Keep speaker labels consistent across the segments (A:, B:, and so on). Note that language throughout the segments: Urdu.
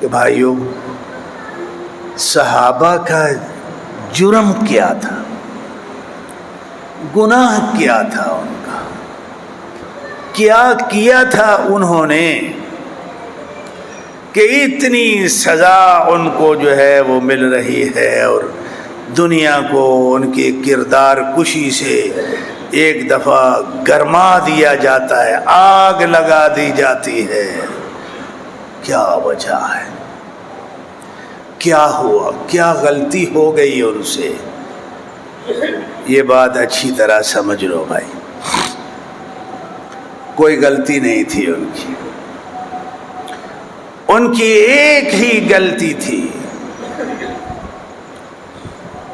A: کہ بھائیوں صحابہ کا جرم کیا تھا، گناہ کیا تھا، ان کا کیا کیا تھا انہوں نے کہ اتنی سزا ان کو جو ہے وہ مل رہی ہے، اور دنیا کو ان کے کردار کشی سے ایک دفعہ گرما دیا جاتا ہے، آگ لگا دی جاتی ہے۔ کیا وجہ ہے؟ کیا ہوا؟ کیا غلطی ہو گئی ان سے؟ یہ بات اچھی طرح سمجھ لو بھائی، کوئی غلطی نہیں تھی ان کی، ان کی ایک ہی غلطی تھی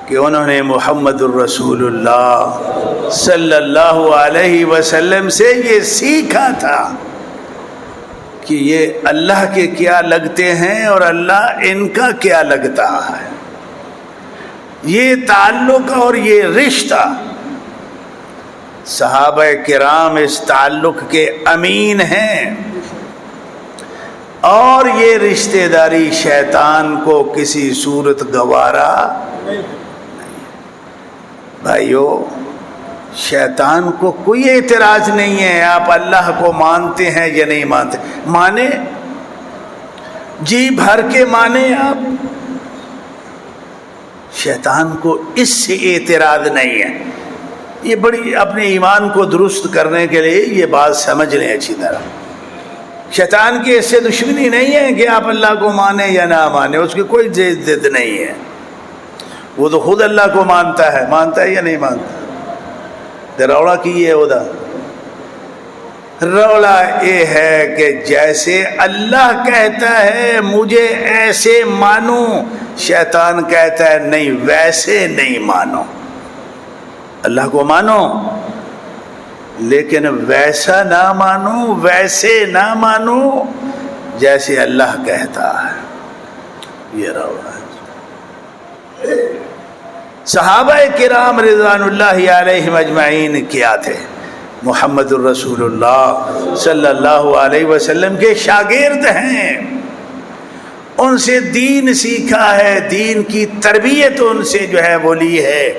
A: کہ انہوں نے محمد الرسول اللہ صلی اللہ علیہ وسلم سے یہ سیکھا تھا کہ یہ اللہ کے کیا لگتے ہیں اور اللہ ان کا کیا لگتا ہے۔ یہ تعلق اور یہ رشتہ، صحابہ کرام اس تعلق کے امین ہیں، اور یہ رشتہ داری شیطان کو کسی صورت گوارا نہیں۔ بھائیو شیطان کو کوئی اعتراض نہیں ہے آپ اللہ کو مانتے ہیں یا نہیں مانتے، مانے جی بھر کے مانے آپ، شیطان کو اس سے اعتراض نہیں ہے۔ یہ بڑی اپنے ایمان کو درست کرنے کے لیے یہ بات سمجھ لیں اچھی طرح، شیطان کی اس سے دشمنی نہیں ہے کہ آپ اللہ کو مانیں یا نہ مانیں، اس کی کوئی ضد نہیں ہے، وہ تو خود اللہ کو مانتا ہے یا نہیں مانتا۔ روڑا کی یہ ہودا روڑا یہ ہے کہ جیسے اللہ کہتا ہے مجھے ایسے مانو، شیطان کہتا ہے نہیں ویسے نہیں مانو۔ اللہ کو مانو لیکن ویسا نہ مانو، ویسے نہ مانو جیسے اللہ کہتا ہے۔ یہ روڑا ہے۔ صحابہ کرام رضوان اللہ علیہم اجمعین کیا تھے؟ محمد الرسول اللہ صلی اللہ علیہ وسلم کے شاگرد ہیں، ان سے دین سیکھا ہے، دین کی تربیت ان سے جو ہے وہ لی ہے،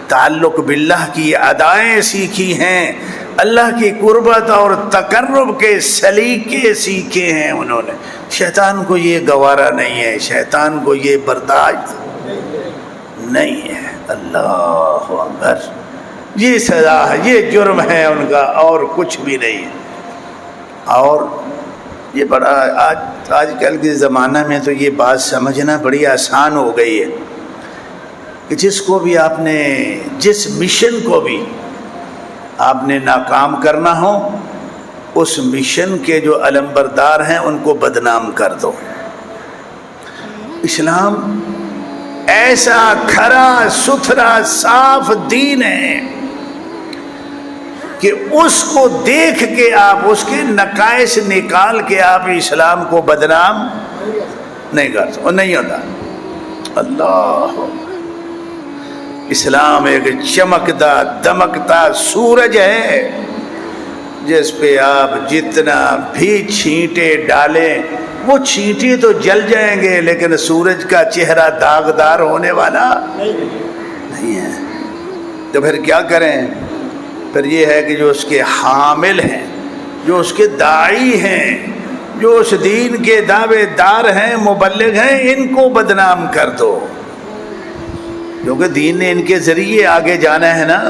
A: تعلق باللہ کی ادائیں سیکھی ہیں، اللہ کی قربت اور تقرب کے سلیقے سیکھے ہیں انہوں نے۔ شیطان کو یہ گوارا نہیں ہے، شیطان کو یہ برداشت نہیں ہے۔ اللہ اکبر، یہ سزا ہے، یہ جرم ہے ان کا، اور کچھ بھی نہیں ہے۔ اور یہ بڑا آج کل کے زمانہ میں تو یہ بات سمجھنا بڑی آسان ہو گئی ہے کہ جس کو بھی آپ نے، جس مشن کو بھی آپ نے ناکام کرنا ہو، اس مشن کے جو علمبردار ہیں ان کو بدنام کر دو۔ اسلام ایسا کھرا ستھرا صاف دین ہے کہ اس کو دیکھ کے آپ، اس کے نقائص نکال کے آپ اسلام کو بدنام نہیں کر سکتے، نہیں ہوتا۔ اللہ، اسلام ایک چمکتا دمکتا سورج ہے جس پہ آپ جتنا بھی چھینٹے ڈالیں وہ چھینٹے تو جل جائیں گے، لیکن سورج کا چہرہ داغدار ہونے والا نہیں ہے۔ تو پھر کیا کریں؟ پھر یہ ہے کہ جو اس کے حامل ہیں، جو اس کے داعی ہیں، جو اس دین کے دعوے دار ہیں، مبلغ ہیں، ان کو بدنام کر دو، کیونکہ دین نے ان کے ذریعے آگے جانا ہے نا۔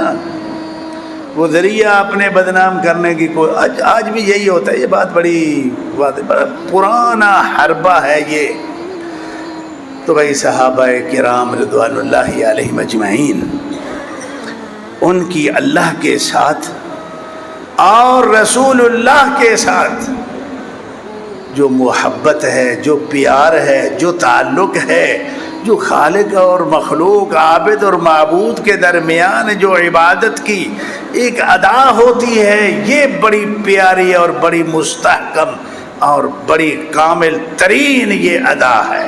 A: وہ ذریعہ اپنے بدنام کرنے کی کوئی، آج بھی یہی ہوتا ہے۔ یہ بات بڑی بڑا پرانا حربہ ہے یہ۔ تو بھائی صحابہ کرام رضوان اللہ علیہم اجمعین، ان کی اللہ کے ساتھ اور رسول اللہ کے ساتھ جو محبت ہے، جو پیار ہے، جو تعلق ہے، جو خالق اور مخلوق، عابد اور معبود کے درمیان جو عبادت کی ایک ادا ہوتی ہے، یہ بڑی پیاری اور بڑی مستحکم اور بڑی کامل ترین یہ ادا ہے۔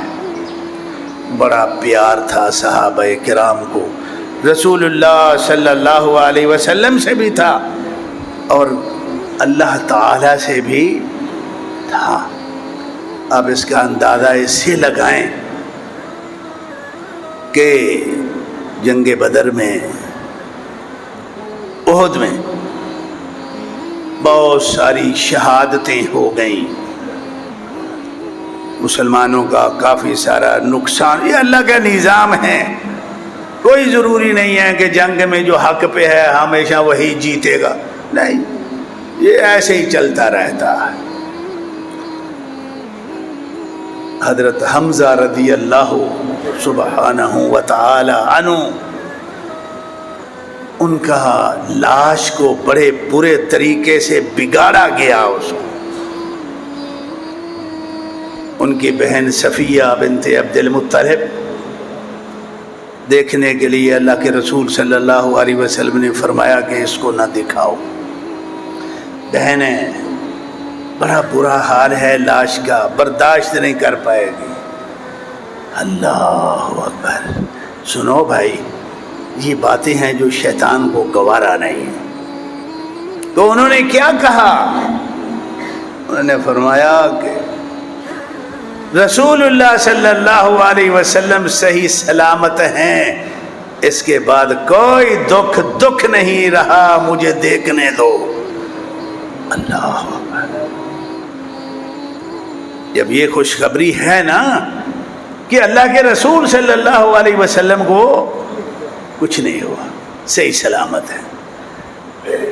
A: بڑا پیار تھا صحابہ کرام کو، رسول اللہ صلی اللہ علیہ وسلم سے بھی تھا اور اللہ تعالی سے بھی تھا۔ آپ اس کا اندازہ اس سے لگائیں کہ جنگ بدر میں، احد میں بہت ساری شہادتیں ہو گئیں، مسلمانوں کا کافی سارا نقصان. یہ اللہ کا نظام ہے، کوئی ضروری نہیں ہے کہ جنگ میں جو حق پہ ہے ہمیشہ وہی جیتے گا، نہیں، یہ ایسے ہی چلتا رہتا ہے. حضرت حمزہ رضی اللہ سبحانہ و تعالی عنہ، ان کا لاش کو بڑے برے طریقے سے بگاڑا گیا. اس کو ان کی بہن صفیہ بنت عبد المطلب دیکھنے کے لیے اللہ کے رسول صلی اللہ علیہ وسلم نے فرمایا کہ اس کو نہ دکھاؤ. بہنیں، بڑا برا حال ہے لاش کا، برداشت نہیں کر پائے گی. اللہ اکبر. سنو بھائی، یہ باتیں ہیں جو شیطان کو گوارا نہیں. تو انہوں نے کیا کہا؟ انہوں نے فرمایا کہ رسول اللہ صلی اللہ علیہ وسلم صحیح سلامت ہیں، اس کے بعد کوئی دکھ نہیں رہا، مجھے دیکھنے دو. اللہ اکبر. جب یہ خوشخبری ہے نا کہ اللہ کے رسول صلی اللہ علیہ وسلم کو کچھ نہیں ہوا، صحیح سلامت ہے،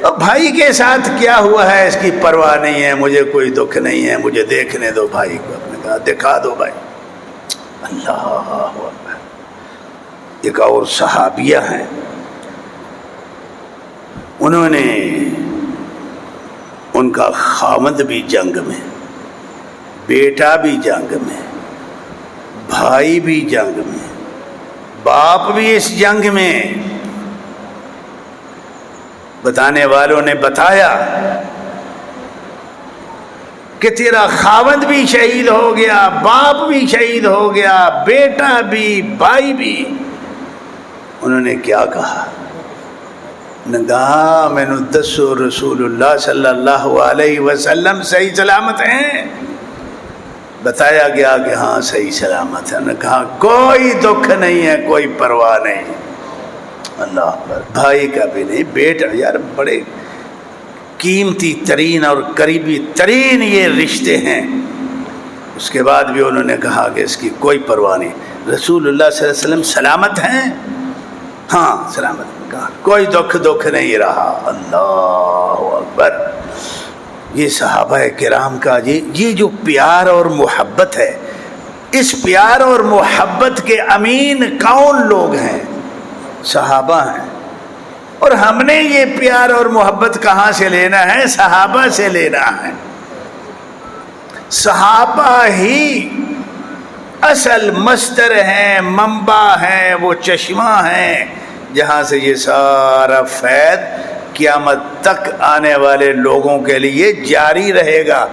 A: اب بھائی کے ساتھ کیا ہوا ہے اس کی پرواہ نہیں ہے، مجھے کوئی دکھ نہیں ہے، مجھے دیکھنے دو بھائی کو. اپنے کہا دکھا دو بھائی. اللہ اکبر. ایک اور صحابیہ ہیں، انہوں نے، ان کا خاوند بھی جنگ میں، بیٹا بھی جنگ میں، بھائی بھی جنگ میں، باپ بھی اس جنگ میں. بتانے والوں نے بتایا کہ تیرا خاوند بھی شہید ہو گیا، باپ بھی شہید ہو گیا، بیٹا بھی، بھائی بھی. انہوں نے کیا کہا؟ کہا میں نے دسو رسول اللہ صلی اللہ علیہ وسلم صحیح سلامت ہیں؟ بتایا گیا کہ ہاں صحیح سلامت ہے. نے کہا کوئی دکھ نہیں ہے، کوئی پرواہ نہیں. اللہ اکبر. بھائی کا بھی نہیں، بیٹا. یار بڑے قیمتی ترین اور قریبی ترین یہ رشتے ہیں. اس کے بعد بھی انہوں نے کہا کہ اس کی کوئی پرواہ نہیں. رسول اللہ صلی اللہ علیہ وسلم سلامت ہیں؟ ہاں سلامت. کہا کوئی دکھ نہیں رہا. اللہ اکبر. یہ صحابہ کرام کا یہ جو پیار اور محبت ہے، اس پیار اور محبت کے امین کون لوگ ہیں؟ صحابہ ہیں. اور ہم نے یہ پیار اور محبت کہاں سے لینا ہے؟ صحابہ سے لینا ہے. صحابہ ہی اصل مصدر ہیں، منبع ہیں، وہ چشمہ ہیں جہاں سے یہ سارا فیض قیامت تک آنے والے لوگوں کے لیے جاری رہے گا.